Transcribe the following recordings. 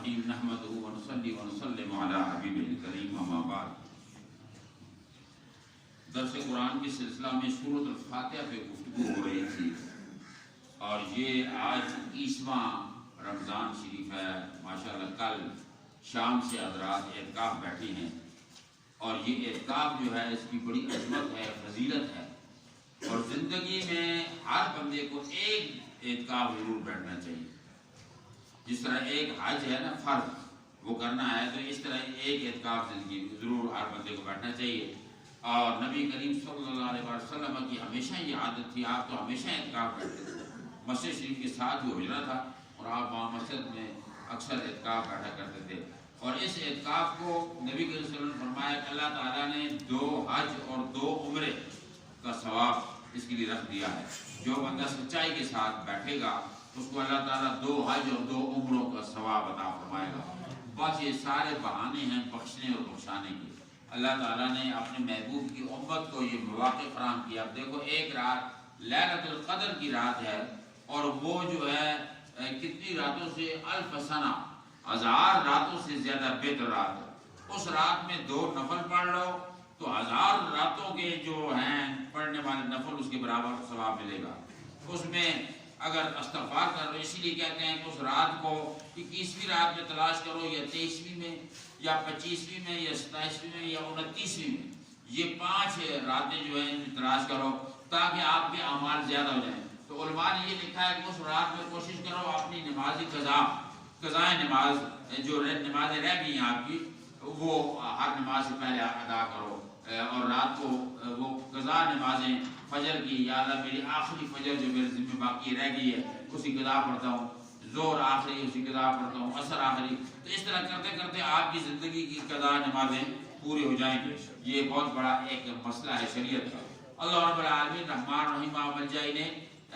الرحیم نحمدہ ونصلی ونسلم علی حبیبہ الکریم اما بعد۔ درس قرآن کے سلسلہ میں سورۃ الفاتحہ پہ گفتگو ہو رہی تھی، اور یہ آج 21واں رمضان شریف ہے۔ ماشاءاللہ کل شام سے حضرات اعتکاف بیٹھے ہیں، اور یہ اعتکاف جو ہے اس کی بڑی عظمت ہے، فضیلت ہے، اور زندگی میں ہر بندے کو ایک اعتکاف ضرور بیٹھنا چاہیے۔ جس طرح ایک حج ہے نا فرض، وہ کرنا ہے، تو اس طرح ایک اعتکاف زندگی میں ضرور ہر بندے کو بیٹھنا چاہیے۔ اور نبی کریم صلی اللہ علیہ وسلم کی ہمیشہ یہ عادت تھی، آپ تو ہمیشہ اعتکاف بیٹھتے تھے۔ مسجد شریف کے ساتھ جو حجرہ تھا، اور آپ وہاں مسجد میں اکثر اعتکاف بیٹھا کرتے تھے۔ اور اس اعتکاف کو نبی کریم صلی اللہ علیہ وسلم نے فرمایا کہ اللہ تعالیٰ نے 2 حج اور 2 عمرے کا ثواب اس کے لیے رکھ دیا ہے۔ جو بندہ سچائی کے ساتھ بیٹھے گا اس کو اللہ تعالیٰ 2 حج اور 2 عمروں کا ثواب عطا فرمائے گا۔ بس یہ سارے بہانے ہیں بخشنے اور بخشانے کے۔ اللہ تعالیٰ نے اپنے محبوب کی امت کو یہ مواقع فراہم کیا۔ اب دیکھو ایک رات لیلۃ القدر کی رات ہے، اور وہ جو ہے کتنی راتوں سے 1000 سنہ 1000 راتوں سے زیادہ بہتر رات ہے۔ اس رات میں 2 نفل پڑھ لو تو 1000 راتوں کے جو ہیں پڑھنے والے نفل اس کے برابر ثواب ملے گا۔ اس میں اگر استغفار کرو، اسی لیے کہتے ہیں کہ اس رات کو 21ویں رات میں تلاش کرو، یا 23ویں میں، یا 25ویں میں، یا 27ویں میں، یا 29ویں میں۔ یہ 5 راتیں جو ہیں ان میں تلاش کرو تاکہ آپ کے اعمال زیادہ ہو جائیں۔ تو علماء نے یہ لکھا ہے کہ اس رات میں کوشش کرو اپنی نمازی قضائے نماز جو نمازیں رہ گئی ہیں آپ کی، وہ ہر نماز سے پہلے ادا کرو، اور رات کو وہ قضا نمازیں فجر کی، یا اللہ میری آخری فجر جو میرے ذمہ باقی رہ گئی ہے اسی قضا پڑھتا ہوں، ظہر آخری اسی قضا پڑھتا ہوں، عصر آخری۔ تو اس طرح کرتے کرتے آپ کی زندگی کی قضا نمازیں پوری ہو جائیں گی۔ یہ بہت بڑا ایک مسئلہ ہے شریعت کا۔ اللہ رب العالمین رحمان رحیم ملجائی نے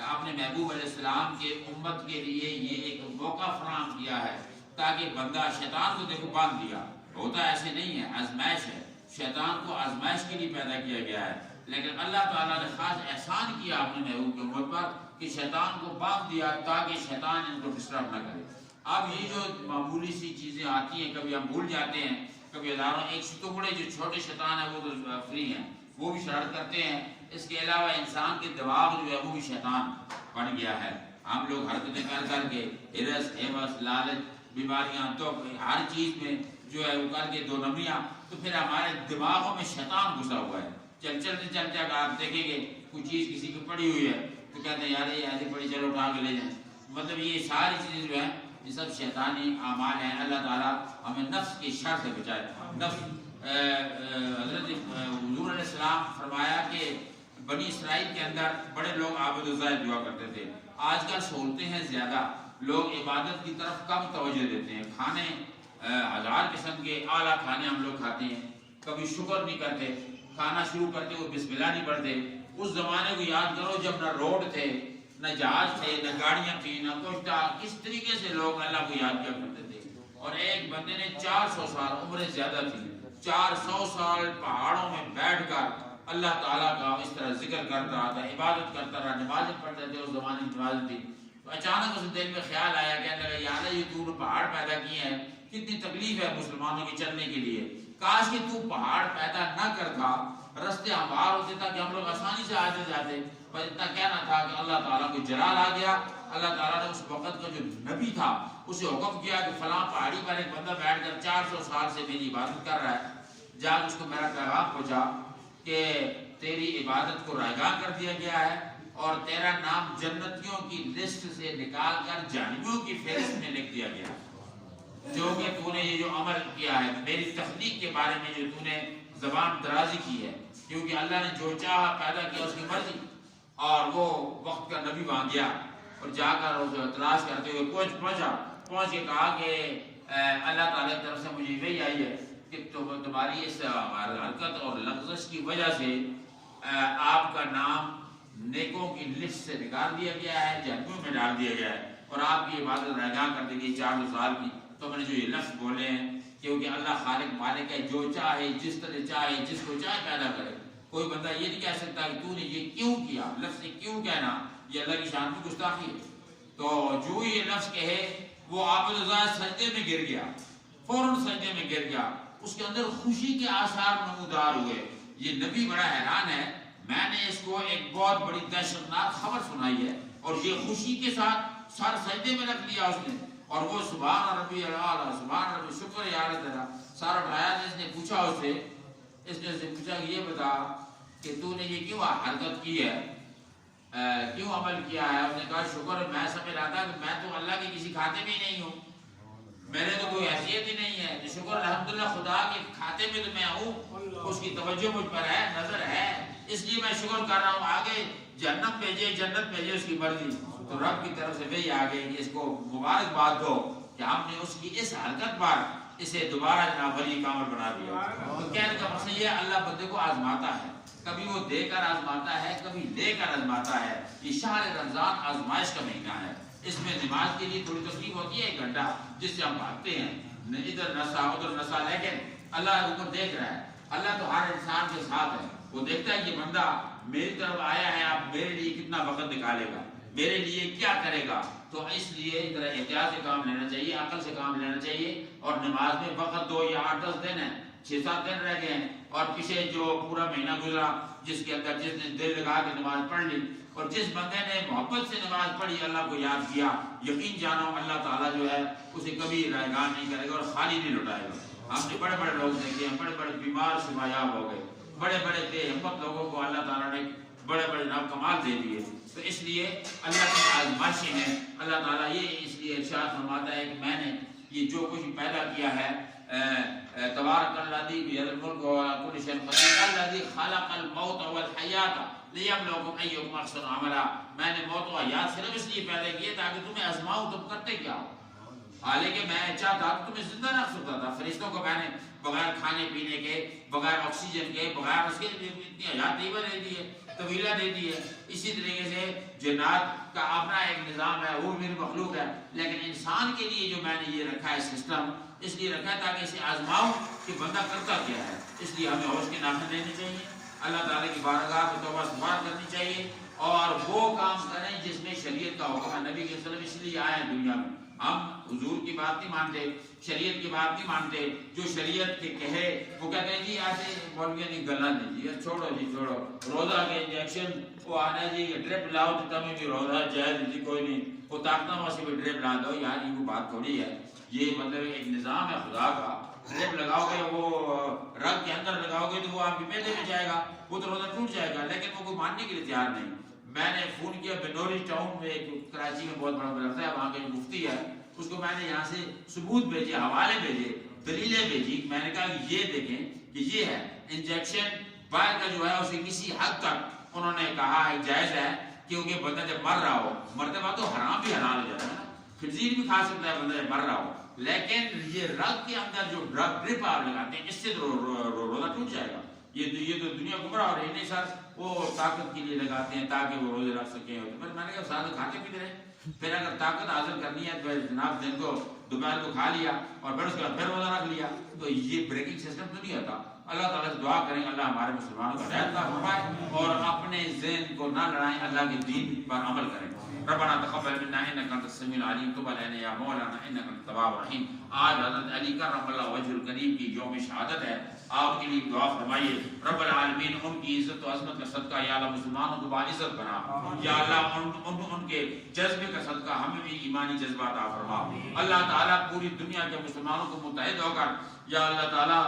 اپنے محبوب علیہ السلام کے امت کے لیے یہ ایک موقع فراہم کیا ہے تاکہ بندہ شیطان کو دیکھو باندھ دیا ہوتا ایسے نہیں ہے، آزمائش ہے، شیطان کو آزمائش کے لیے پیدا کیا گیا ہے، لیکن اللہ تعالیٰ نے خاص احسان کیا اپنے محبوب کی امت پر کہ شیطان کو باندھ دیا تاکہ شیطان ان کو ڈسٹرب نہ کرے۔ اب یہ جو معمولی سی چیزیں آتی ہیں کبھی ہم بھول جاتے ہیں، کبھی ہزاروں ایک ٹکڑے جو چھوٹے شیطان ہیں وہ تو فری ہیں، وہ بھی شرارت کرتے ہیں۔ اس کے علاوہ انسان کے دماغ جو ہے وہ بھی شیطان بن گیا ہے۔ ہم لوگ حرکتیں کر کر کے ہرس ہیوس لالچ بیماریاں تو ہر چیز میں جو ہے وہ کر کے 2 نمبریاں، تو پھر ہمارے دماغوں میں شیطان گھسا ہوا ہے۔ چلتے آپ دیکھیں گے کوئی چیز کسی کی پڑی ہوئی ہے تو کہتے ہیں یار یہ ایسی پڑی، چلو اٹھا کے لے جائیں۔ مطلب یہ ساری چیزیں جو ہیں یہ سب شیطانی اعمال ہیں۔ اللہ تعالیٰ ہمیں نفس کی شر سے بچائے۔ نفس حضرت حضور علیہ السلام فرمایا کہ بنی اسرائیل کے اندر بڑے لوگ عابد و زاہد ہوا کرتے تھے۔ آج کل سہولتیں ہیں زیادہ، لوگ عبادت کی طرف کم توجہ دیتے ہیں۔ کھانے 1000 قسم کے اعلیٰ کھانے ہم لوگ کھاتے ہیں، کبھی شکر نہیں کرتے، کھانا شروع کرتے ہوئے بسم اللہ نہیں پڑھتے۔ اس زمانے کو یاد کرو جب نہ روڈ تھے، نہ جہاز تھے، نہ گاڑیاں تھیں، نہ کچھ تھا، کس طریقے سے لوگ اللہ کو یاد کیا کرتے تھے۔ اور ایک بندے نے 400 سال، عمریں زیادہ تھی، 400 سال پہاڑوں میں بیٹھ کر اللہ تعالیٰ کا اس طرح ذکر کرتا رہا تھا، عبادت کرتا رہا، نمازیں پڑھتے تھے، اس زمانے کی نمازیں تھی۔ تو اچانک اس دل میں خیال آیا کہ اللہ یا اللہ یہ تو پہاڑ پیدا کیے ہیں، کتنی تکلیف ہے مسلمانوں کی چلنے کے لیے، کاش کہ تو پہاڑ پیدا نہ کرتا، رستے ہموار ہوتے تاکہ ہم لوگ آسانی سے آتے جاتے۔ پر اتنا کہنا تھا کہ اللہ تعالیٰ کو جلال آ گیا۔ اللہ تعالیٰ نے اس وقت کا جو نبی تھا اسے حکم کیا کہ فلاں پہاڑی پر ایک بندہ بیٹھ کر 400 سال سے میری عبادت کر رہا ہے، جا اس کو میرا پیغام پہنچا کہ تیری عبادت کو رائگاں کر دیا گیا ہے، اور تیرا نام جنتیوں کی لسٹ سے نکال کر جہنمیوں کی فہرست میں لکھ دیا گیا، جو کہ تو نے یہ جو عمل کیا ہے، میری تخلیق کے بارے میں جو تو نے زبان درازی کی ہے، کیونکہ اللہ نے جو چاہا پیدا کیا اس کی مرضی۔ اور وہ وقت کا نبی وہاں گیا اور جا کر اسے تلاش کرتے ہوئے پہنچ کے کہا کہ اللہ تعالیٰ کی طرف سے مجھے وحی آئی ہے کہ تمہاری اس حرکت اور لغزش کی وجہ سے آپ کا نام نیکوں کی لسٹ سے نکال دیا گیا ہے، جہنم میں ڈال دیا گیا ہے، اور آپ کی عبادت رائگاں کر دی گئی 400 سال کی۔ تو میں نے جو یہ لفظ بولے ہیں کیونکہ اللہ خالق مالک ہے، جو چاہے جس طرح چاہے جس کو چاہے پیدا کرے۔ کوئی بندہ یہ نہیں کہہ سکتا کہ تو نے یہ کیوں کیا، لفظ کیوں کہنا یہ اللہ کی شان کی گستاخی ہے۔ تو جو یہ لفظ کہے وہ عابد ذات سجدے میں گر گیا، فوراً سجدے میں گر گیا، اس کے اندر خوشی کے آثار نمودار ہوئے۔ یہ نبی بڑا حیران ہے، میں نے اس کو ایک بہت بڑی دہشتناک خبر سنائی ہے اور یہ خوشی کے ساتھ سر سجدے میں رکھ لیا اس نے، اور وہ سبحان ربی الاعلیٰ، سبحان ربی، شکر یا اللہ تیرا سارا اٹھایا۔ اس نے پوچھا اس نے پوچھا کہ یہ بتا کہ تو نے یہ کیوں حرکت کی ہے، کیوں عمل کیا ہے؟ اس نے کہا شکر، میں سمجھ رہا تھا کہ میں تو اللہ کے کسی کھاتے میں ہی نہیں ہوں، میرے تو کوئی حیثیت ہی نہیں ہے، تو شکر الحمدللہ خدا کے کھاتے میں تو میں ہوں، اس کی توجہ مجھ پر ہے، نظر ہے، اس لیے میں شکر کر رہا ہوں۔ آگے جنت بھیجے، جنت بھیجے اس کی مرضی، تو رب کی طرف سے وہی آ گئی، اس کو مبارکباد دو کہ ہم نے اس کی اس حرکت پر اسے دوبارہ جناب ولی کامل بنا دیا۔ تو کہنے کا مقصد یہ اللہ بندے کو آزماتا ہے، کبھی وہ دے کر آزماتا ہے، کبھی لے کر آزماتا ہے۔ یہ شہر رمضان آزمائش کا مہینہ ہے، اس میں نماز کے لیے تھوڑی تکلیف ہوتی ہے، 1 گھنٹہ جس سے ہم بھاگتے ہیں، ادھر نسا ادھر نسا، لیکن اللہ اوپر دیکھ رہا ہے، اللہ تو ہر انسان کے ساتھ ہے، وہ دیکھتا ہے کہ بندہ میری طرف آیا ہے، آپ میرے لیے کتنا وقت نکالے گا، میرے لیے کیا کرے گا۔ تو اس لیے ذرا احتیاط سے کام لینا چاہیے، عقل سے کام لینا چاہیے، اور نماز میں وقت دو، یا 8-10 دن ہے، 6-7 دن رہ گئے ہیں، اور پیچھے جو پورا مہینہ گزرا جس کے اندر جس نے دل لگا کے نماز پڑھ لی، اور جس بندے نے محبت سے نماز پڑھی، اللہ کو یاد کیا، یقین جانو اللہ تعالیٰ جو ہے اسے کبھی رائگان نہیں کرے گا اور خالی نہیں لوٹائے گا۔ ہم نے بڑے بڑے لوگ دیکھے ہیں، بڑے بڑے بیمار شفایاب ہو گئے، بڑے بڑے بے ہمت لوگوں کو اللہ تعالیٰ نے بڑے بڑے نام کمال دے دیے۔ تو اس لیے اللہ کی آزمائشیں ہیں، اللہ تعالیٰ یہ اس لیے ارشاد فرماتا ہے کہ میں نے یہ جو کچھ پیدا کیا ہے، تبارک الذی بیدہ الملک وہو علی کل شیء قدیر الذی خلق الموت والحیاۃ لیبلوکم ایکم احسن عملا۔ میں نے موت و حیات صرف اس لیے پیدا کیے تاکہ تمہیں آزماؤں تم کرتے کیا ہو۔ حالانکہ میں چاہتا تو تمہیں زندہ رکھ سکتا تھا، فرشتوں کو میں نے بغیر کھانے پینے کے، بغیر آکسیجن کے، بغیر اس کے اتنی حیات طیبہ دے دی ہے، طویلہ دے دی ہے۔ اسی طریقے سے جنات کا اپنا ایک نظام ہے، وہ میری مخلوق ہے، لیکن انسان کے لیے جو میں نے یہ رکھا ہے سسٹم، اس لیے رکھا ہے تاکہ اسے آزماؤں کہ بندہ کرتا کیا ہے۔ اس لیے ہمیں ہوش کے ناخن لینے چاہیے، اللہ تعالیٰ کی بارگاہ میں توبہ استغفار کرنی چاہیے، اور وہ کام کریں جس میں شریعت کا حکم ہے۔ نبی کے وسلم اس لیے آئے ہیں دنیا میں، ہم حضور کی بات نہیں مانتے، شریعت کی بات نہیں مانتے، جو شریعت کے کہے وہ کہتے ہیں جی ایسے مولویوں نے گلا نہیں جی، چھوڑو جی چھوڑو، روزہ کے انجیکشن وہ آنا جی ڈرپ لاؤ تو تمہیں بھی روزہ جائز جی، کوئی نہیں، وہ طاقتہ وہاں سے بھی ڈرپ لا دو، یار یہ کوئی بات تھوڑی ہے، یہ مطلب ایک نظام ہے خدا کا۔ ڈرپ لگاؤ گے، وہ رگ کے اندر لگاؤ گے تو وہ آپ کی معدے میں جائے گا، وہ تو روزہ ٹوٹ جائے گا، لیکن وہ کوئی ماننے کے لیے تیار نہیں۔ میں نے فون کیا بنوری ٹاؤن میں، کراچی میں بہت بڑا مدرسہ ہے، وہاں کے جو مفتی ہے، اس کو میں نے یہاں سے ثبوت بھیجے، حوالے بھیجے، دلیلیں بھیجی، میں نے کہا کہ یہ دیکھیں کہ یہ ہے انجیکشن باہر کا جو ہے اسے کسی حد تک انہوں نے کہا ہے جائز ہے، کیونکہ بندہ جب مر رہا ہو، مرتے بعد تو حرام بھی حلال ہو جاتا ہے نا، خنزیر بھی کھا سکتا ہے بندہ جب مر رہا ہو، لیکن یہ رگ کے اندر جو ڈرپ آپ لگاتے ہیں اس سے روزہ ٹوٹ جائے گا۔ یہ تو دنیا گمراہ ہو رہی ہے، نہیں سر وہ طاقت کے لیے لگاتے ہیں تاکہ وہ روزے رکھ سکیں، میں نے کہا سارے کھاتے پیتے رہے، پھر اگر طاقت حاصل کرنی ہے تو جناب دن کو دوپہر کو کھا لیا اور پھر اس کے بعد پھر روزہ رکھ لیا، تو یہ بریکنگ سسٹم تو نہیں ہوتا۔ اللہ تعالیٰ سے دعا کریں اللہ ہمارے مسلمانوں کا ہدایت عطا فرمائے اور اپنے ذہن کو نہ لڑائیں، اللہ کے دین پر عمل کریں۔ ربنا تقبل منا انك انت السميع العليم، تب علينا يا مولانا انك انت التواب الرحيم۔ آج حضرت علی کرم اللہ وجہ الکریم کی یوم شہادت ہے، آپ کے لیے دعا فرمائیے۔ رب العالمین ان کی عزت و عظمت کا صدقہ یا اللہ مسلمانوں کو باعزت بنا، یا اللہ ان کے جذبے کا صدقہ ہمیں بھی ایمانی جذبہ عطا فرما۔ اللہ تعالیٰ پوری دنیا کے مسلمانوں کو متحد ہو کر یا اللہ تعالیٰ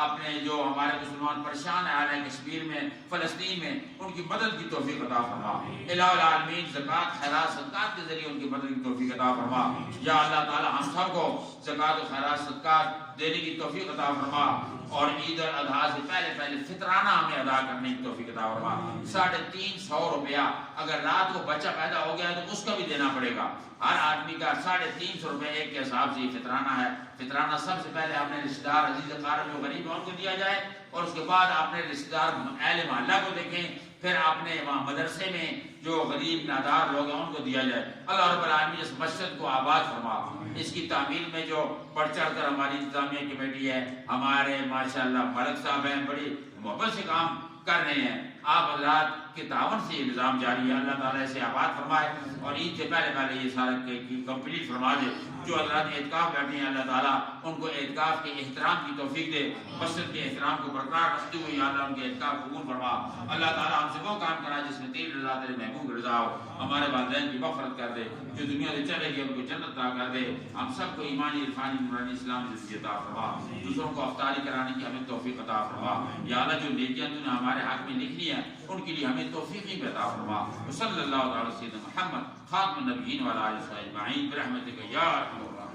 اپنے جو ہمارے مسلمان پریشان ہیں کشمیر میں، فلسطین میں، ان کی مدد کی توفیق عطا فرما۔ الہ العالمین زکوٰۃ خیرات صدقات کے ذریعے ان کی مدد کی توفیق عطا فرما۔ یا اللہ تعالیٰ ہم سب کو زکوٰۃ و خیرات صدقات دینے کی توفیق عطا فرما، اور عید الاضحیٰ سے پہلے فطرانہ ہمیں ادا کرنے کی توفیق عطا فرما۔ 350 روپیہ اگر رات کو بچہ پیدا ہو گیا تو اس کا بھی دینا پڑے گا، ہر آدمی کا 350 روپے ایک کے حساب سے یہ فطرانہ ہے۔ فطرانہ سب سے پہلے اپنے رشتہ دار عزیز اقارب جو غریب ہیں ان کو دیا جائے، اور اس کے بعد اپنے رشتہ دار اہل محلہ کو دیکھیں، پھر اپنے وہاں مدرسے میں جو غریب نادار لوگ ہیں ان کو دیا جائے۔ اللہ رب العالمین اس مسجد کو آباد فرما، اس کی تعمیر میں جو بڑھ چڑھ کر ہماری انتظامیہ کمیٹی ہے، ہمارے ماشاءاللہ ملک صاحب ہیں، بڑی محبت سے کام کر رہے ہیں، آپ حضرات کے تعاون سے یہ نظام جاری ہے۔ اللہ تعالیٰ اسے آباد فرمائے اور عید سے پہلے یہ سارا کمپلیٹ فرما دے۔ جو حضرات اعتکاف بیٹھے ہیں اللہ تعالیٰ ان کو اعتکاف کے احترام کی توفیق دے، مسجد کے احترام کو برقرار رکھتے ہوئے یا اللہ ان کے اعتکاف قبول فرما۔ اللہ تعالیٰ ہم سے وہ کام کرا جس میں تیری رضا تیرے محبوب رضا ہو، ہمارے والدین کی مغفرت کر دے، جو دنیا سے چلے گئے ان کو جنت عطا کر دے، ہم سب کو ایمانی عرفانی نورانی اسلام زندگی عطا فرما، دوسروں کو افطاری کرانے کی ہمیں توفیق عطا فرما۔ یا اللہ جو نیکیاں تو نے ہمارے حق میں لکھنی ہے ان کے لیے ہمیں توفیق ہی عطا فرما۔ صلی اللہ علیہ وسلم محمد خاتم النبیین وعلی آلہ وصحبہ اجمعین برحمتک یا ارحم الراحمین۔